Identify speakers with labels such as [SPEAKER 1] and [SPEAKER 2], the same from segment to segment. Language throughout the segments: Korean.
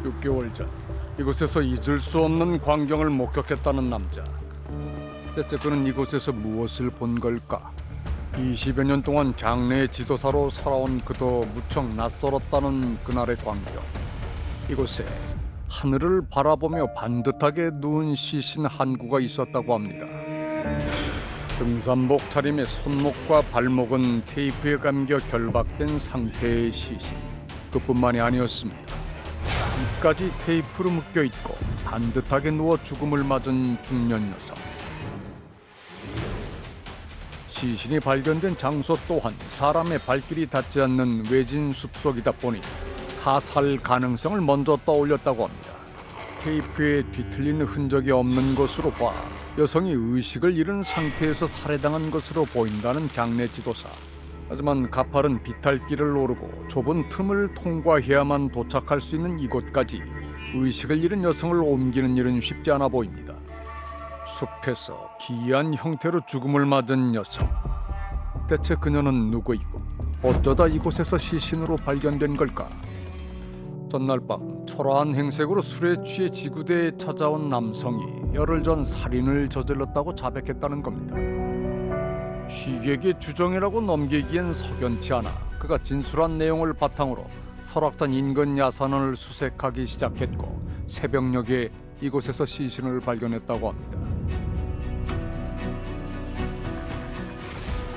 [SPEAKER 1] 6개월 전 이곳에서 잊을 수 없는 광경을 목격했다는 남자. 대체 그는 이곳에서 무엇을 본 걸까? 20여 년 동안 장례 지도사로 살아온 그도 무척 낯설었다는 그날의 광경. 이곳에 하늘을 바라보며 반듯하게 누운 시신 한 구가 있었다고 합니다. 등산복 차림의 손목과 발목은 테이프에 감겨 결박된 상태의 시신. 그뿐만이 아니었습니다. 입까지 테이프로 묶여 있고 반듯하게 누워 죽음을 맞은 중년 여성. 시신이 발견된 장소 또한 사람의 발길이 닿지 않는 외진 숲속이다 보니 타살 가능성을 먼저 떠올렸다고 합니다. 테이프에 뒤틀린 흔적이 없는 것으로 봐 여성이 의식을 잃은 상태에서 살해당한 것으로 보인다는 장례 지도사. 하지만 가파른 비탈길을 오르고 좁은 틈을 통과해야만 도착할 수 있는 이곳까지 의식을 잃은 여성을 옮기는 일은 쉽지 않아 보입니다. 숲에서 기이한 형태로 죽음을 맞은 여성. 대체 그녀는 누구이고 어쩌다 이곳에서 시신으로 발견된 걸까? 전날 밤 초라한 행색으로 술에 취해 지구대에 찾아온 남성이 열흘 전 살인을 저질렀다고 자백했다는 겁니다. 취객의 주정이라고 넘기기엔 석연치 않아 그가 진술한 내용을 바탕으로 설악산 인근 야산을 수색하기 시작했고 새벽녘에 이곳에서 시신을 발견했다고 합니다.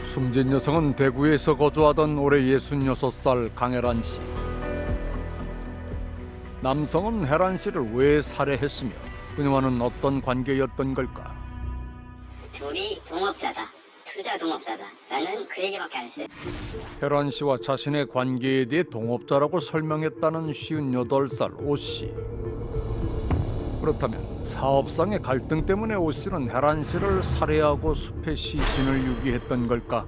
[SPEAKER 1] 숨진 여성은 대구에서 거주하던 올해 66살 강혜란 씨. 남성은 혜란 씨를 왜 살해했으며 그녀와는 어떤 관계였던 걸까?
[SPEAKER 2] 둘이 동업자다, 투자 동업자다라는 그 얘기밖에 안 했어요.
[SPEAKER 1] 혜란 씨와 자신의 관계에 대해 동업자라고 설명했다는 58살 오 씨. 그렇다면 사업상의 갈등 때문에 오 씨는 혜란 씨를 살해하고 숲에 시신을 유기했던 걸까?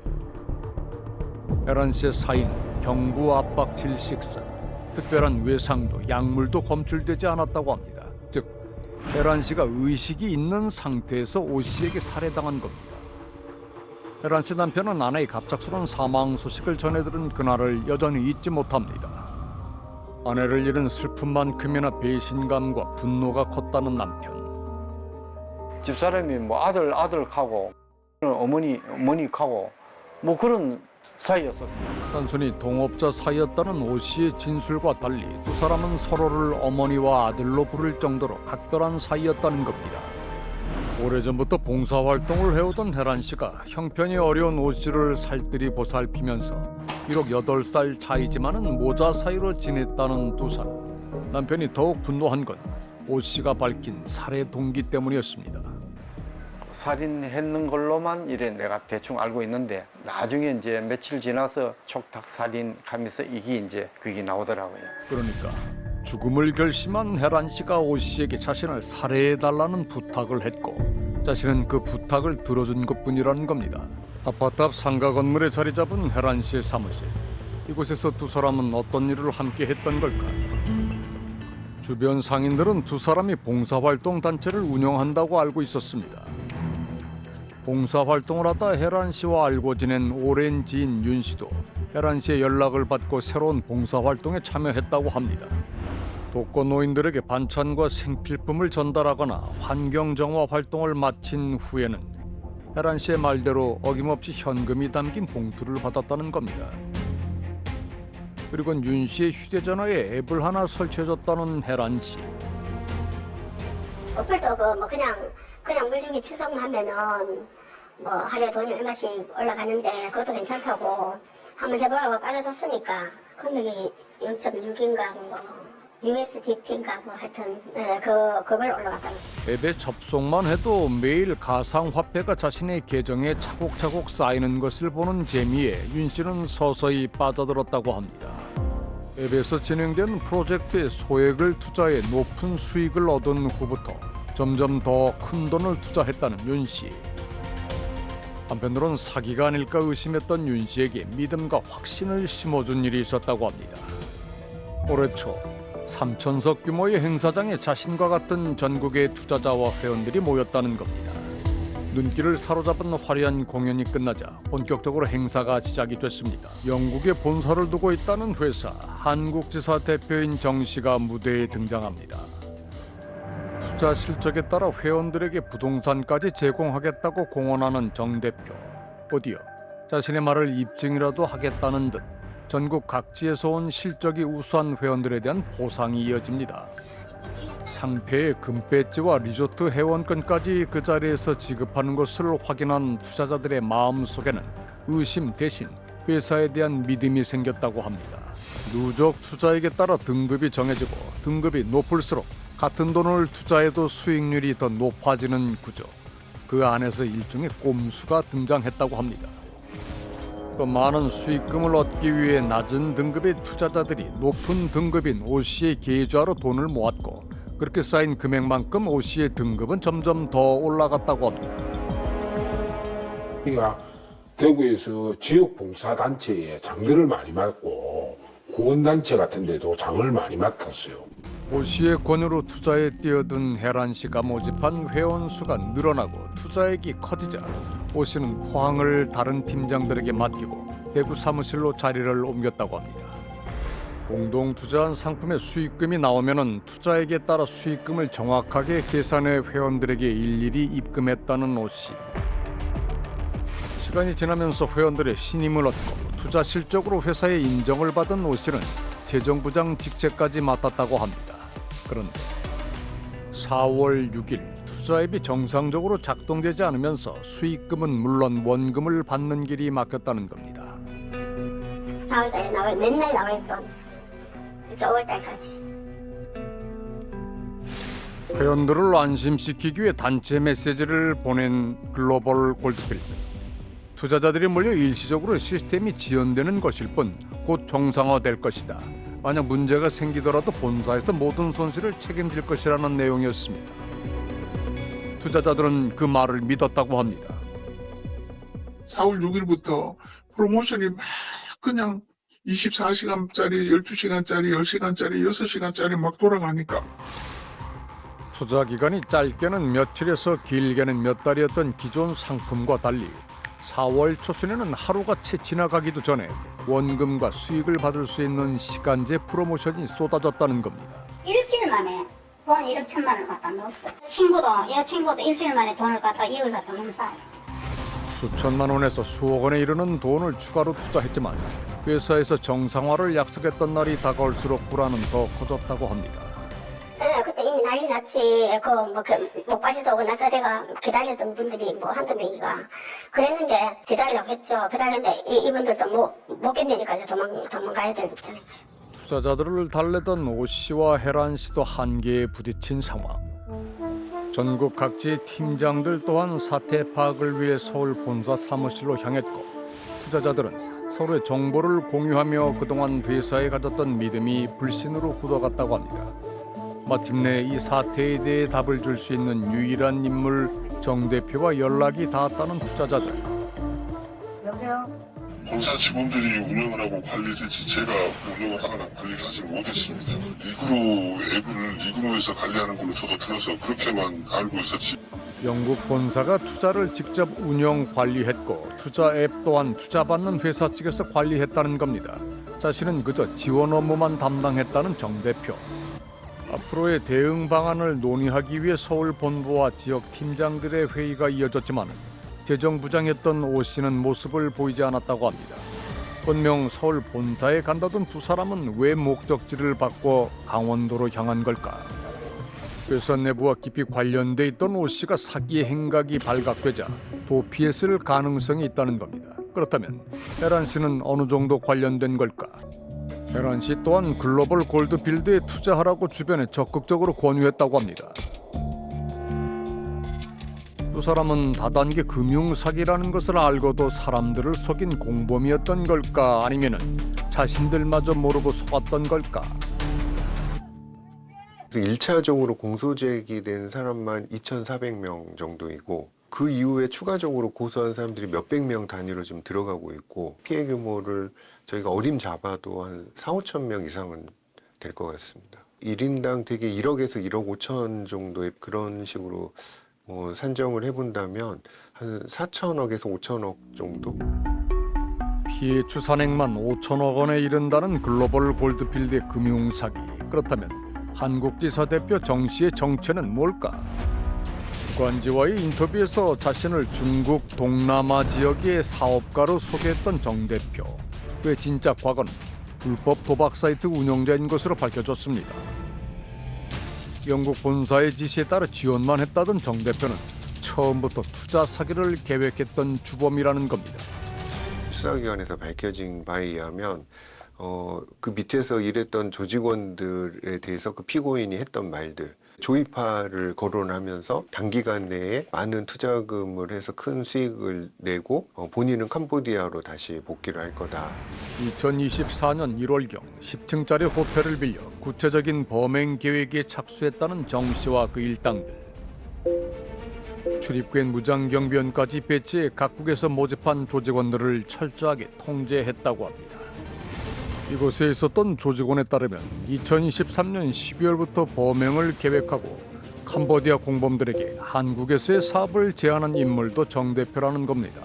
[SPEAKER 1] 혜란 씨의 사인은 경부 압박 질식사. 특별한 외상도 약물도 검출되지 않았다고 합니다. 즉, 혜란 씨가 의식이 있는 상태에서 오 씨에게 살해당한 겁니다. 혜란 씨 남편은 아내의 갑작스러운 사망 소식을 전해들은 그날을 여전히 잊지 못합니다. 아내를 잃은 슬픔만큼이나 배신감과 분노가 컸다는 남편.
[SPEAKER 3] 집사람이 뭐 아들하고 어머니하고 뭐 그런 사이였었어요.
[SPEAKER 1] 단순히 동업자 사이였다는 오 씨의 진술과 달리 두 사람은 서로를 어머니와 아들로 부를 정도로 각별한 사이였다는 겁니다. 오래전부터 봉사활동을 해오던 혜란 씨가 형편이 어려운 오 씨를 살뜰히 보살피면서 비록 8살 차이지만은 모자 사이로 지냈다는 두 사람. 남편이 더욱 분노한 건 오 씨가 밝힌 살해 동기 때문이었습니다.
[SPEAKER 3] 살인했는 걸로만 이래 내가 대충 알고 있는데 나중에 이제 며칠 지나서 촉탁 살인하면서 이게 이제 그게 나오더라고요.
[SPEAKER 1] 그러니까 죽음을 결심한 혜란 씨가 오 씨에게 자신을 살해해달라는 부탁을 했고 자신은 그 부탁을 들어준 것뿐이라는 겁니다. 아파트 앞 상가 건물에 자리 잡은 혜란 씨의 사무실. 이곳에서 두 사람은 어떤 일을 함께 했던 걸까? 주변 상인들은 두 사람이 봉사활동 단체를 운영한다고 알고 있었습니다. 봉사활동을 하다 혜란 씨와 알고 지낸 오랜 지인 윤 씨도 혜란 씨의 연락을 받고 새로운 봉사활동에 참여했다고 합니다. 독거노인들에게 반찬과 생필품을 전달하거나 환경정화 활동을 마친 후에는 혜란 씨의 말대로 어김없이 현금이 담긴 봉투를 받았다는 겁니다. 그리고 윤 씨의 휴대전화에 앱을 하나 설치해줬다는 혜란 씨.
[SPEAKER 4] 어플도 뭐 그냥 물주기 추성하면은 뭐 하루에 돈이 얼마씩 올라가는데 그것도 괜찮다고 한번 해보라고 깔아줬으니까 금액이 0.6인가 뭐 USDT인가 뭐 하여튼 그걸 올라갔다는.
[SPEAKER 1] 앱에 접속만 해도 매일 가상화폐가 자신의 계정에 차곡차곡 쌓이는 것을 보는 재미에 윤 씨는 서서히 빠져들었다고 합니다. 앱에서 진행된 프로젝트에 소액을 투자해 높은 수익을 얻은 후부터 점점 더 큰 돈을 투자했다는 윤 씨. 한편으론 사기가 아닐까 의심했던 윤 씨에게 믿음과 확신을 심어준 일이 있었다고 합니다. 올해 초 3,000석 규모의 행사장에 자신과 같은 전국의 투자자와 회원들이 모였다는 겁니다. 눈길을 사로잡은 화려한 공연이 끝나자 본격적으로 행사가 시작이 됐습니다. 영국에 본사를 두고 있다는 회사 한국지사 대표인 정 씨가 무대에 등장합니다. 투자 실적에 따라 회원들에게 부동산까지 제공하겠다고 공언하는 정 대표. 곧이어 자신의 말을 입증이라도 하겠다는 듯 전국 각지에서 온 실적이 우수한 회원들에 대한 포상이 이어집니다. 상패에 금배지와 리조트 회원권까지 그 자리에서 지급하는 것을 확인한 투자자들의 마음속에는 의심 대신 회사에 대한 믿음이 생겼다고 합니다. 누적 투자액에 따라 등급이 정해지고 등급이 높을수록 같은 돈을 투자해도 수익률이 더 높아지는 구조. 그 안에서 일종의 꼼수가 등장했다고 합니다. 또 많은 수익금을 얻기 위해 낮은 등급의 투자자들이 높은 등급인 O씨의 계좌로 돈을 모았고 그렇게 쌓인 금액만큼 O씨의 등급은 점점 더 올라갔다고 합니다.
[SPEAKER 5] 우리가 대구에서 지역 봉사단체에 장들을 많이 맡고 후원단체 같은 데도 장을 많이 맡았어요.
[SPEAKER 1] O씨의 권유로 투자에 뛰어든 혜란 씨가 모집한 회원 수가 늘어나고 투자액이 커지자 O씨는 포항을 다른 팀장들에게 맡기고 대구 사무실로 자리를 옮겼다고 합니다. 공동 투자한 상품의 수익금이 나오면은 투자액에 따라 수익금을 정확하게 계산해 회원들에게 일일이 입금했다는 O씨. 시간이 지나면서 회원들의 신임을 얻고 투자 실적으로 회사의 인정을 받은 O씨는 재정부장 직책까지 맡았다고 합니다. 그런데 4월 6일 투자앱이 정상적으로 작동되지 않으면서 수익금은 물론 원금을 받는 길이 막혔다는 겁니다.
[SPEAKER 4] 4월달에 나올 맨날 나올 돈 이렇게 5월달까지.
[SPEAKER 1] 회원들을 안심시키기 위해 단체 메시지를 보낸 글로벌 골드필드. 투자자들이 몰려 일시적으로 시스템이 지연되는 것일 뿐 곧 정상화될 것이다. 만약 문제가 생기더라도 본사에서 모든 손실을 책임질 것이라는 내용이었습니다. 투자자들은 그 말을 믿었다고 합니다.
[SPEAKER 6] 4월 6일부터 프로모션이 막 그냥 24시간짜리, 12시간짜리, 10시간짜리, 6시간짜리 막 돌아가니까
[SPEAKER 1] 투자 기간이 짧게는 며칠에서 길게는 몇 달이었던 기존 상품과 달리 4월 초순에는 하루가 채 지나가기도 전에 원금과 수익을 받을 수 있는 시간제 프로모션이 쏟아졌다는 겁니다.
[SPEAKER 4] 일주일 만에 돈 1억 1천만 원 갖다 넣었어. 여자친구도 일주일 만에 돈을 갖다 2억을 갖다 넣은 사람.
[SPEAKER 1] 수천만 원에서 수억 원에 이르는 돈을 추가로 투자했지만 회사에서 정상화를 약속했던 날이 다가올수록 불안은 더 커졌다고 합니다.
[SPEAKER 4] 그때 이미 난리 났지. 목바지도 오고 낮자리가 기다리던 분들이 한두 명이가 그랬는데 기다리려고 했죠. 기다렸는데 이분들도 못 견디니까 이제 도망가야 될 입장이죠.
[SPEAKER 1] 투자자들을 달래던 O씨와 혜란 씨도 한계에 부딪힌 상황. 전국 각지의 팀장들 또한 사태 파악을 위해 서울 본사 사무실로 향했고 투자자들은 서로의 정보를 공유하며 그동안 회사에 가졌던 믿음이 불신으로 굳어갔다고 합니다. 마침내 이 사태에 대해 답을 줄 수 있는 유일한 인물 정 대표와 연락이 닿았다는 투자자들.
[SPEAKER 4] 여보세요?
[SPEAKER 7] 본사 직원들이 운영을 하고 관리를 했지 제가 운영을 하거나 관리를 하지 못했습니다. 리그로에서 관리하는 걸로 저도 들어서 그렇게만 알고 있었지.
[SPEAKER 1] 영국 본사가 투자를 직접 운영 관리했고 투자 앱 또한 투자받는 회사 측에서 관리했다는 겁니다. 자신은 그저 지원 업무만 담당했다는 정 대표. 앞으로의 대응 방안을 논의하기 위해 서울 본부와 지역 팀장들의 회의가 이어졌지만 재정부장이었던 O씨는 모습을 보이지 않았다고 합니다. 분명 서울 본사에 간다던 두 사람은 왜 목적지를 바꿔 강원도로 향한 걸까? 회사 내부와 깊이 관련돼 있던 O씨가 사기의 행각이 발각되자 도피했을 가능성이 있다는 겁니다. 그렇다면 혜란 씨는 어느 정도 관련된 걸까? 혜란 씨 또한 글로벌 골드필드에 투자하라고 주변에 적극적으로 권유했다고 합니다. 두 사람은 다단계 금융 사기라는 것을 알고도 사람들을 속인 공범이었던 걸까? 아니면은 자신들마저 모르고 속았던 걸까?
[SPEAKER 8] 1차적으로 공소제기된 사람만 2,400명 정도이고 그 이후에 추가적으로 고소한 사람들이 몇백 명 단위로 지금 들어가고 있고 피해 규모를 저희가 어림잡아도 한 4, 5천 명 이상은 될 것 같습니다. 1인당 되게 1억에서 1억 5천 정도의 그런 식으로 산정을 해본다면 한 4천억에서 5천억 정도?
[SPEAKER 1] 피해 추산액만 5천억 원에 이른다는 글로벌 골드필드의 금융사기. 그렇다면 한국지사 대표 정 씨의 정체는 뭘까? 주간지와의 인터뷰에서 자신을 중국 동남아 지역의 사업가로 소개했던 정 대표. 그의 진짜 과거는 불법 도박 사이트 운영자인 것으로 밝혀졌습니다. 영국 본사의 지시에 따라 지원만 했다던 정 대표는 처음부터 투자 사기를 계획했던 주범이라는 겁니다.
[SPEAKER 8] 수사기관에서 밝혀진 바에 의하면 그 밑에서 일했던 조직원들에 대해서 그 피고인이 했던 말들, 조이파를 거론하면서 단기간 내에 많은 투자금을 해서 큰 수익을 내고 본인은 캄보디아로 다시 복귀를 할 거다.
[SPEAKER 1] 2024년 1월경 10층짜리 호텔을 빌려 구체적인 범행 계획에 착수했다는 정 씨와 그 일당들. 출입구엔 무장경비원까지 배치해 각국에서 모집한 조직원들을 철저하게 통제했다고 합니다. 이곳에 있었던 조직원에 따르면 2023년 12월부터 범행을 계획하고 캄보디아 공범들에게 한국에서의 사업을 제안한 인물도 정 대표라는 겁니다.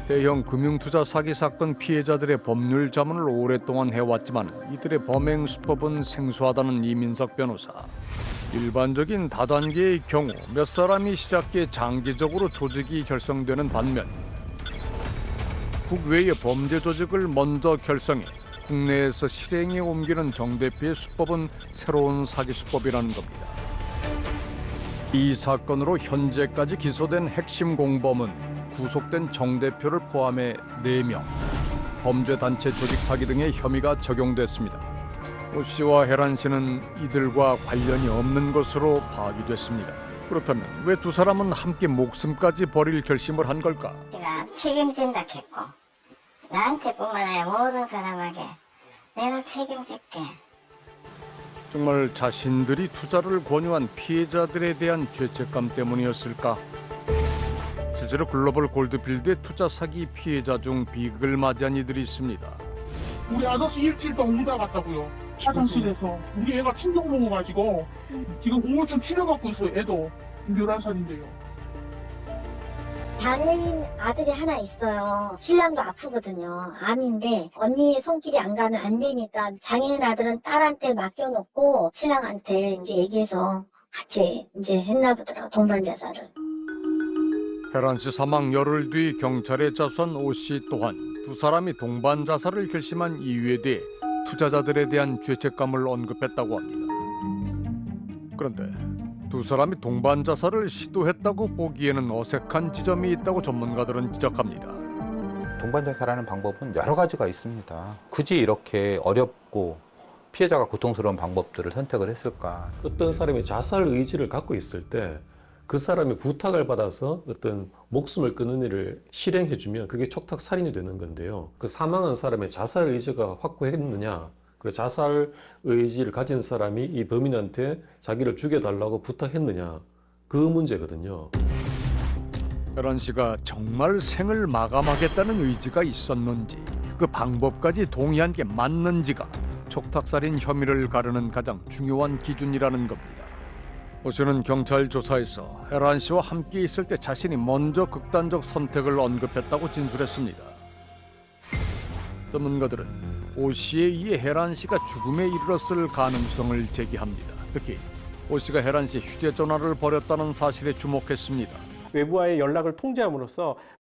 [SPEAKER 1] 대형 금융투자 사기 사건 피해자들의 법률 자문을 오랫동안 해왔지만 이들의 범행 수법은 생소하다는 이민석 변호사. 일반적인 다단계의 경우 몇 사람이 시작해 장기적으로 조직이 결성되는 반면 국외의 범죄 조직을 먼저 결성해 국내에서 실행에 옮기는 정 대표의 수법은 새로운 사기 수법이라는 겁니다. 이 사건으로 현재까지 기소된 핵심 공범은 구속된 정 대표를 포함해 4명. 범죄 단체 조직 사기 등의 혐의가 적용됐습니다. 오 씨와 혜란 씨는 이들과 관련이 없는 것으로 파악이 됐습니다. 그렇다면 왜 두 사람은 함께 목숨까지 버릴 결심을 한 걸까?
[SPEAKER 4] 내가 책임진다 했고 나한테뿐만 아니라 모든 사람에게 내가 책임질게.
[SPEAKER 1] 정말 자신들이 투자를 권유한 피해자들에 대한 죄책감 때문이었을까? 실제로 글로벌 골드필드의 투자 사기 피해자 중 비극을 맞이한 이들이 있습니다.
[SPEAKER 6] 우리 아저씨 일주일 동안 울다 갔다고요. 화장실에서. 우리 애가 충격 먹어가지고 지금 우울증 치료받고 있어요. 애도 11살인데요.
[SPEAKER 4] 장애인 아들이 하나 있어요. 신랑도 아프거든요. 암인데 언니의 손길이 안 가면 안 되니까 장애인 아들은 딸한테 맡겨놓고 신랑한테 이제 얘기해서 같이 이제 했나 보더라고, 동반 자살을.
[SPEAKER 1] 혜란 씨 사망 열흘 뒤 경찰에 자수한 오 씨 또한 두 사람이 동반 자살을 결심한 이유에 대해 투자자들에 대한 죄책감을 언급했다고 합니다. 그런데 두 사람이 동반 자살을 시도했다고 보기에는 어색한 지점이 있다고 전문가들은 지적합니다.
[SPEAKER 9] 동반 자살하는 방법은 여러 가지가 있습니다. 굳이 이렇게 어렵고 피해자가 고통스러운 방법들을 선택을 했을까?
[SPEAKER 10] 어떤 사람이 자살 의지를 갖고 있을 때 그 사람이 부탁을 받아서 어떤 목숨을 끊는 일을 실행해주면 그게 촉탁 살인이 되는 건데요. 그 사망한 사람의 자살 의지가 확고했느냐, 그 자살 의지를 가진 사람이 이 범인한테 자기를 죽여달라고 부탁했느냐, 그 문제거든요.
[SPEAKER 1] 혜란 씨가 정말 생을 마감하겠다는 의지가 있었는지, 그 방법까지 동의한 게 맞는지가 촉탁살인 혐의를 가르는 가장 중요한 기준이라는 겁니다. 오 씨는 경찰 조사에서 혜란 씨와 함께 있을 때 자신이 먼저 극단적 선택을 언급했다고 진술했습니다. 전문가들은 오 씨에 의해 혜란 씨가 죽음에 이르렀을 가능성을 제기합니다. 특히 오 씨가 혜란 씨의 휴대전화를 버렸다는 사실에 주목했습니다.
[SPEAKER 11] 외부와의 연락을 통제함으로써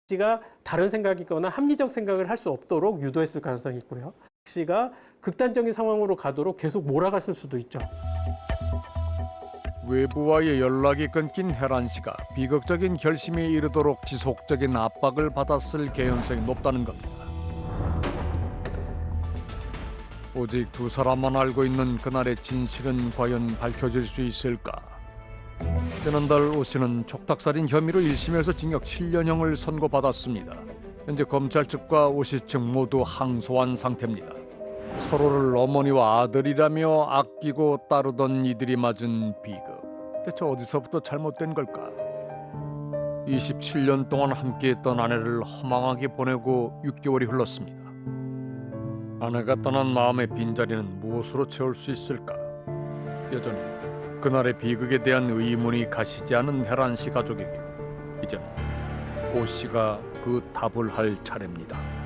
[SPEAKER 11] 씨가 다른 생각이거나 합리적 생각을 할 수 없도록 유도했을 가능성이 있고요. 씨가 극단적인 상황으로 가도록 계속 몰아갔을 수도 있죠.
[SPEAKER 1] 외부와의 연락이 끊긴 혜란 씨가 비극적인 결심에 이르도록 지속적인 압박을 받았을 개연성이 높다는 겁니다. 오직 두 사람만 알고 있는 그날의 진실은 과연 밝혀질 수 있을까? 지난달 오 씨는 촉탁살인 혐의로 1심에서 징역 7년형을 선고받았습니다. 현재 검찰 측과 오 씨 측 모두 항소한 상태입니다. 서로를 어머니와 아들이라며 아끼고 따르던 이들이 맞은 비극. 대체 어디서부터 잘못된 걸까? 27년 동안 함께했던 아내를 허망하게 보내고 6개월이 흘렀습니다. 아내가 떠난 마음의 빈자리는 무엇으로 채울 수 있을까? 여전히 그날의 비극에 대한 의문이 가시지 않은 혜란 씨 가족에게 이제 오 씨가 그 답을 할 차례입니다.